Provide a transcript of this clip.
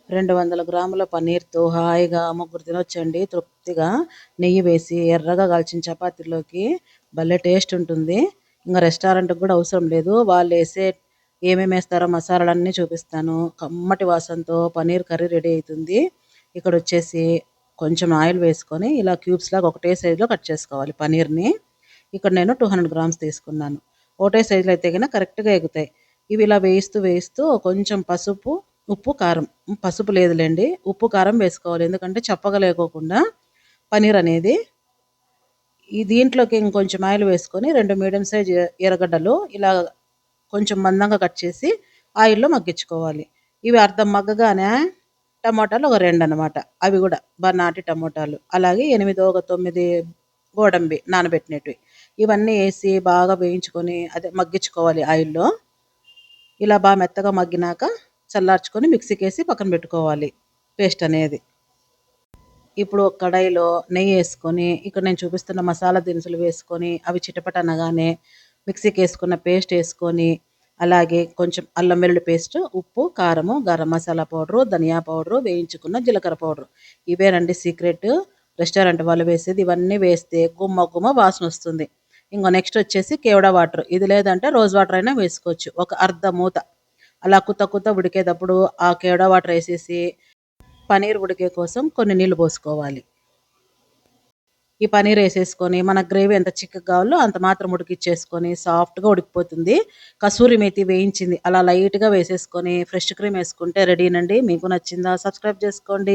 200 గ్రాముల పన్నీర్‌తో హాయిగా ముగ్గురు తినొచ్చండి తృప్తిగా. నెయ్యి వేసి ఎర్రగా కాల్చిన చపాతీలోకి భలే టేస్ట్ ఉంటుంది. ఇంక రెస్టారెంట్‌కి కూడా అవసరం లేదు. వాళ్ళేసే ఏమేమేస్తారో మసాలాలన్నీ చూపిస్తాను. కమ్మటి వాసనతో పన్నీర్ కర్రీ రెడీ అయితుంది. ఇక్కడొచ్చేసి కొంచెం ఆయిల్ వేసుకొని ఇలా క్యూబ్స్ లాగా ఒకటే సైజులో కట్ చేసుకోవాలి పన్నీర్‌ని. ఇక్కడ నేను 200 గ్రామ్స్ తీసుకున్నాను. ఒకటే సైజులో అయితే గిన కరెక్ట్‌గా ఎగుతాయి. ఇవి ఇలా వేయిస్తూ వేయిస్తూ కొంచెం పసుపు, ఉప్పు, కారం. పసుపు లేదులెండి. ఉప్పు, కారం వేసుకోవాలి. ఎందుకంటే చప్పగా లేకోకుండా పన్నీర్ అనేది. దీంట్లోకి ఇంకొంచెం ఆయిల్ వేసుకొని 2 మీడియం సైజ్ ఎర్రగడ్డలు ఇలా కొంచెం మందంగా కట్ చేసి ఆయిల్‌లో మగ్గించుకోవాలి. ఇవి అర్ధం మగ్గగానే టమోటాలు ఒక 2 అనమాట. అవి కూడా నాటి టమోటాలు. అలాగే 9 గోడంబి నానబెట్టినటివి. ఇవన్నీ ఏసి బాగా వేయించుకొని మగ్గించుకోవాలి ఆయిల్‌లో. ఇలా బాగా మెత్తగా మగ్గినాక చల్లార్చుకొని మిక్సీకేసి పక్కన పెట్టుకోవాలి పేస్ట్ అనేది. ఇప్పుడు ఒక కడాయిలో నెయ్యి వేసుకొని ఇక్కడ నేను చూపిస్తున్న మసాలా దినుసులు వేసుకొని అవి చిటపట అనగానే మిక్సీకేసుకున్న పేస్ట్ వేసుకొని అలాగే కొంచెం అల్లం వెల్లుల్లి పేస్ట్, ఉప్పు, కారము, గరం మసాలా పౌడరు, ధనియా పౌడరు, వేయించుకున్న జీలకర్ర పౌడరు. ఇవేనండి సీక్రెట్. రెస్టారెంట్ వాళ్ళు వేసేది. ఇవన్నీ వేస్తే గుమ్మ గుమ్మ వాసన వస్తుంది. ఇంకో నెక్స్ట్ వచ్చేసి కేవడా వాటర్. ఇది లేదంటే రోజ్ వాటర్ అయినా వేసుకోవచ్చు. ఒక అర్ధ మూత అలా కుత కుత ఉడికేటప్పుడు ఆ కేవడా వాటర్ వేసేసి పన్నీర్ ఉడికే కోసం కొన్ని నీళ్లు పోసుకోవాలి. ఈ పన్నీర్ వేసేసుకొని మన గ్రేవీ ఎంత చిక్కగా కావాలో అంత మాత్రం ఉడికిచ్చేసుకొని సాఫ్ట్గా ఉడికిపోతుంది. కసూరి మేతి వేయించింది అలా లైట్గా వేసేసుకొని ఫ్రెష్ క్రీమ్ వేసుకుంటే రెడీనండి. మీకు నచ్చిందా? సబ్స్క్రైబ్ చేసుకోండి.